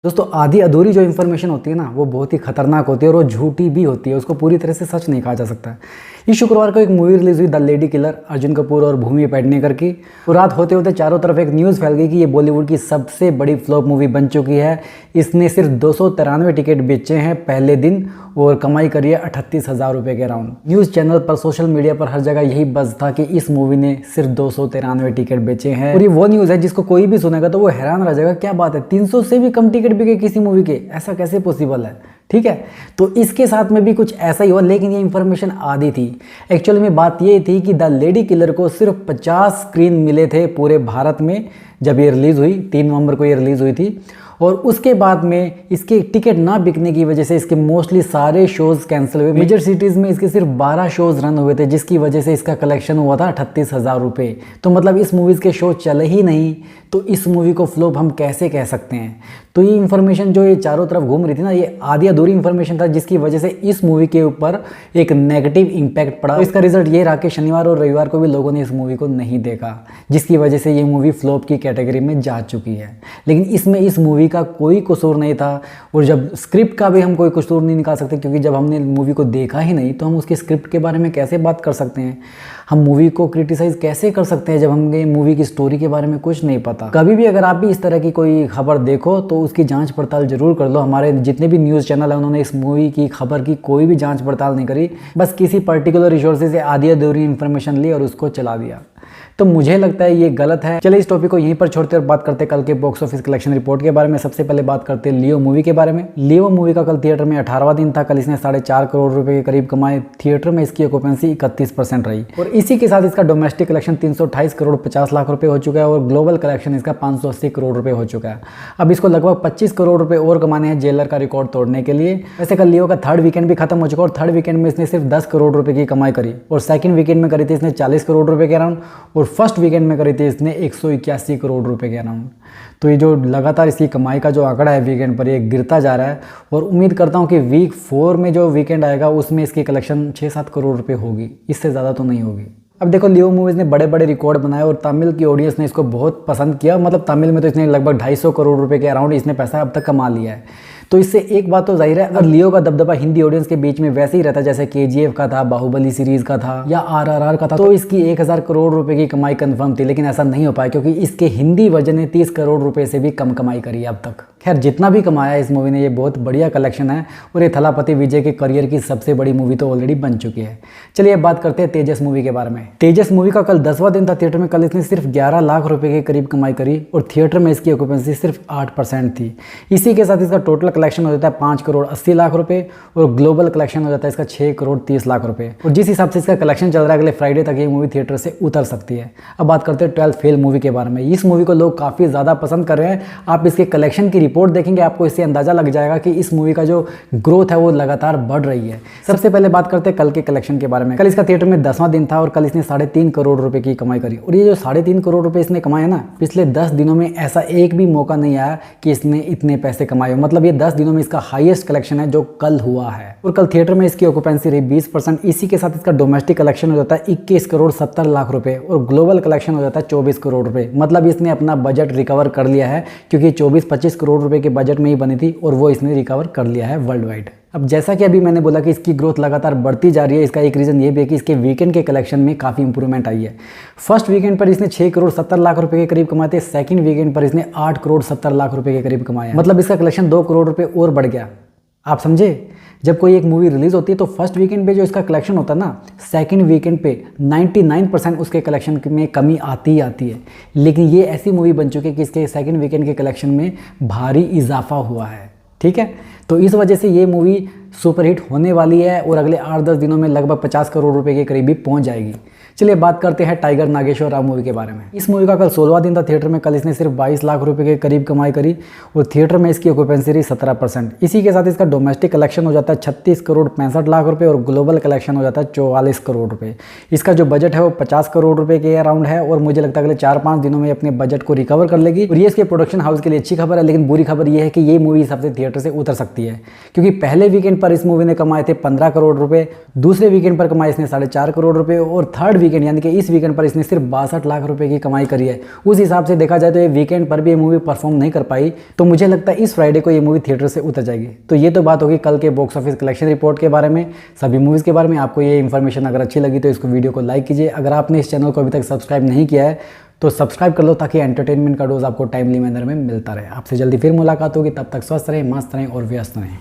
दोस्तों आधी अधूरी जो इन्फॉर्मेशन होती है ना वो बहुत ही खतरनाक होती है और वो झूठी भी होती है, उसको पूरी तरह से सच नहीं कहा जा सकता। इस शुक्रवार को एक मूवी रिलीज हुई the lady killer, Arjun Kapoor और भूमि पेडनेकर की। और रात होते होते चारों तरफ एक न्यूज़ फैल गई कि ये बॉलीवुड की सबसे बड़ी फ्लॉप मूवी बन चुकी है। इसने सिर्फ 293 टिकट बेचे हैं पहले दिन और कमाई करी है 38,000 रुपये के अराउंड। न्यूज़ चैनल पर, सोशल मीडिया पर, हर जगह यही बज़ था कि इस मूवी ने सिर्फ 293 टिकट बेचे हैं। और ये वो न्यूज़ है जिसको कोई भी सुनेगा तो वो हैरान रह जाएगा, क्या बात है 300 से भी कम टिकट बिके किसी मूवी के, ऐसा कैसे पॉसिबल है। ठीक है, तो इसके साथ में भी कुछ ऐसा ही हुआ, लेकिन ये इन्फॉर्मेशन आधी थी। एक्चुअली में बात ये थी कि द लेडी किलर को सिर्फ 50 स्क्रीन मिले थे पूरे भारत में जब ये रिलीज़ हुई। 3 नवंबर को ये रिलीज़ हुई थी और उसके बाद में इसके टिकट ना बिकने की वजह से इसके मोस्टली सारे शोज़ कैंसिल हुए। मेजर सिटीज़ में इसके सिर्फ 12 शोज़ रन हुए थे, जिसकी वजह से इसका कलेक्शन हुआ था 38,000 रुपये। तो मतलब इस मूवीज़ के शो चले ही नहीं, तो इस मूवी को फ्लॉप हम कैसे कह सकते हैं। तो ये इन्फॉर्मेशन जो ये चारों तरफ घूम रही थी ना, ये आधी अधूरी इन्फॉर्मेशन था, जिसकी वजह से इस मूवी के ऊपर एक नेगेटिव इम्पैक्ट पड़ा। तो इसका रिजल्ट ये रहा कि शनिवार और रविवार को भी लोगों ने इस मूवी को नहीं देखा, जिसकी वजह से ये मूवी फ्लॉप की कैटेगरी में जा चुकी है। लेकिन इसमें इस मूवी का कोई कसूर नहीं था और जब स्क्रिप्ट का भी हम कोई कसूर नहीं निकाल सकते, क्योंकि जब हमने मूवी को देखा ही नहीं तो हम उसके स्क्रिप्ट के बारे में कैसे बात कर सकते हैं। हम मूवी को क्रिटिसाइज़ कैसे कर सकते हैं जब हमें मूवी की स्टोरी के बारे में कुछ नहीं पता। कभी भी अगर आप भी इस तरह की कोई खबर देखो तो उसकी जांच पड़ताल जरूर कर लो। हमारे जितने भी न्यूज़ चैनल है उन्होंने इस मूवी की खबर की कोई भी जांच पड़ताल नहीं करी, बस किसी पर्टिकुलर रिसोर्सेज से आधी अधूरी इन्फॉर्मेशन ली और उसको चला दिया। तो मुझे लगता है ये गलत है। चलिए इस टॉपिक को यहीं पर छोड़ते और बात करते हैं कल के बॉक्स ऑफिस कलेक्शन रिपोर्ट के बारे में। सबसे पहले बात करते हैं लियो मूवी के बारे में। लियो मूवी का कल थिएटर में 18वां दिन था। कल इसने 4.5 करोड़ रुपए के करीब कमाए। थिएटर में इसकी ऑक्यूपेंसी 31% रही और इसी के साथ इसका डोमेस्टिक कलेक्शन 328 करोड़ 50 लाख रुपए हो चुका है और ग्लोबल कलेक्शन इसका 580 करोड़ रुपए हो चुका है। अब इसको लगभग 25 करोड़ रुपए और कमाने हैं जेलर का रिकॉर्ड तोड़ने के लिए। वैसे कल लियो का थर्ड वीकेंड भी खत्म हो चुका और थर्ड वीकेंड में इसने सिर्फ 10 करोड़ रुपए की कमाई करी और सेकंड वीकेंड में करी थी इसने 40 करोड़ रुपए के अराउंड और फर्स्ट वीकेंड में करी थी इसने 181 करोड़ रुपए के अराउंड। तो ये जो लगातार इसकी कमाई का जो आंकड़ा है वीकेंड पर, ये गिरता जा रहा है और उम्मीद करता हूँ कि वीक 4 में जो वीकेंड आएगा उसमें इसकी कलेक्शन 6-7 करोड़ रुपए होगी, इससे ज़्यादा तो नहीं होगी। अब देखो लियो मूवीज़ ने बड़े बड़े रिकॉर्ड बनाए और तमिल की ऑडियंस ने इसको बहुत पसंद किया। मतलब तमिल में तो इसने लगभग 250 करोड़ रुपए के अराउंड इसने पैसा अब तक कमा लिया है। तो इससे एक बात तो जाहिर है, अगर लियो का दबदबा हिंदी ऑडियंस के बीच में वैसे ही रहता जैसे KGF का था, बाहुबली सीरीज का था या RRR का था, तो इसकी 1000 करोड़ रुपए की कमाई कंफर्म थी। लेकिन ऐसा नहीं हो पाया क्योंकि इसके हिंदी वर्जन ने 30 करोड़ रुपए से भी कम कमाई करी है अब तक। खैर जितना भी कमाया इस मूवी ने, ये बहुत बढ़िया कलेक्शन है और ये थलापति विजय के करियर की सबसे बड़ी मूवी तो ऑलरेडी बन चुकी है। चलिए अब बात करते हैं तेजस मूवी के बारे में। तेजस मूवी का कल 10वां दिन था थिएटर में। कल इसने सिर्फ 11 लाख रुपए के करीब कमाई करी और थिएटर में इसकी ऑक्यूपेंसी सिर्फ 8% थी। इसी के साथ इसका टोटल कलेक्शन हो जाता है 5 करोड़ 80 लाख रुपए और ग्लोबल कलेक्शन हो जाता है इसका 6 करोड़ 30 लाख रुपए। और जिस हिसाब से इसका कलेक्शन चल रहा है अगले फ्राइडे तक ये मूवी थिएटर से उतर सकती है। अब बात करते हैं 12th फेल मूवी के बारे में। इस मूवी को लोग काफ़ी ज़्यादा पसंद कर रहे हैं। आप इसके कलेक्शन की रिपोर्ट देखेंगे आपको इससे अंदाजा लग जाएगा कि इस मूवी का जो ग्रोथ है वो लगातार बढ़ रही है। सबसे पहले बात करते हैं कल के कलेक्शन के बारे में। कल इसका थिएटर में 10वां दिन था और कल इसने 3.5 करोड़ रुपए की कमाई करी। और ये जो 3.5 करोड़ रुपए इसने कमाए ना, पिछले 10 दिनों में ऐसा एक भी मौका नहीं आया कि इसने इतने पैसे कमाए। मतलब ये 10 दिनों में इसका हाईएस्ट कलेक्शन है जो कल हुआ है। और कल थिएटर में इसकी ऑक्यूपेंसी रही 20%। इसी के साथ इसका डोमेस्टिक कलेक्शन हो जाता है 21 करोड़ 70 लाख रुपए और ग्लोबल कलेक्शन हो जाता है 24 करोड़ रुपए। मतलब इसने अपना बजट रिकवर कर लिया है क्योंकि 24-25 करोड़ रुपए के बजट में ही बनी थी और वो इसने रिकवर कर लिया है वर्ल्ड वाइड। अब जैसा कि अभी मैंने बोला कि इसकी ग्रोथ लगातार बढ़ती जा रही है, इसका एक रीज़न ये भी है कि इसके वीकेंड के कलेक्शन में काफ़ी इंप्रूवमेंट आई है। फर्स्ट वीकेंड पर इसने 6 करोड़ 70 लाख रुपए के करीब कमाए थे। सेकंड वीकेंड पर इसने 8 करोड़ 70 लाख रुपए के करीब कमाया। मतलब इसका कलेक्शन 2 करोड़ रुपए और बढ़ गया। आप समझे, जब कोई एक मूवी रिलीज होती है तो फर्स्ट वीकेंड पे जो इसका कलेक्शन होता है ना, सेकंड वीकेंड पे 99% उसके कलेक्शन में कमी आती ही आती है। लेकिन ये ऐसी मूवी बन चुकी है कि इसके सेकंड वीकेंड के कलेक्शन में भारी इजाफा हुआ है। ठीक है, तो इस वजह से ये मूवी सुपरहिट होने वाली है और अगले 8-10 दिनों में लगभग 50 करोड़ रुपए के करीब भी पहुंच जाएगी। चलिए बात करते हैं टाइगर नागेश्वर राव मूवी के बारे में। इस मूवी का कल 16वां दिन था थिएटर में। कल इसने सिर्फ 22 लाख रुपए के करीब कमाई करी और थिएटर में इसकी ऑक्यूपेंसी रही 17%। इसी के साथ इसका डोमेस्टिक कलेक्शन हो जाता है 36 करोड़ 65 लाख रुपए और ग्लोबल कलेक्शन हो जाता है 44 करोड़ रुपए। इसका जो बजट है वो 50 करोड़ रुपए के अराउंड है और मुझे लगता है अगले 4-5 दिनों में अपने बजट को रिकवर कर लेगी। और ये इसके प्रोडक्शन हाउस के लिए अच्छी खबर है। लेकिन बुरी खबर ये है कि ये मूवी सबसे थिएटर से उतर सकती है क्योंकि पहले वीकेंड पर इस मूवी ने कमाए थे 15 करोड़ रुपए, दूसरे वीकेंड पर कमाए इसने 4.5 करोड़ रुपए और थर्ड वीकेंड यानी कि इस वीकेंड पर इसने सिर्फ 62 लाख रुपए की कमाई करी है। उस हिसाब से देखा जाए तो ये वीकेंड पर भी ये मूवी परफॉर्म नहीं कर पाई, तो मुझे लगता है इस फ्राइडे को ये मूवी थिएटर से उतर जाएगी। तो ये तो बात होगी कल के बॉक्स ऑफिस कलेक्शन रिपोर्ट के बारे में, सभी मूवीज़ के बारे में। आपको ये इन्फॉर्मेशन अगर अच्छी लगी तो इसको वीडियो को लाइक कीजिए। अगर आपने इस चैनल को अभी तक सब्सक्राइब नहीं किया है तो सब्सक्राइब कर लो, ताकि एंटरटेनमेंट का डोज आपको टाइमली मैनर में मिलता रहे। आपसे जल्दी फिर मुलाकात होगी, तब तक स्वस्थ रहें, मस्त रहें और व्यस्त रहें।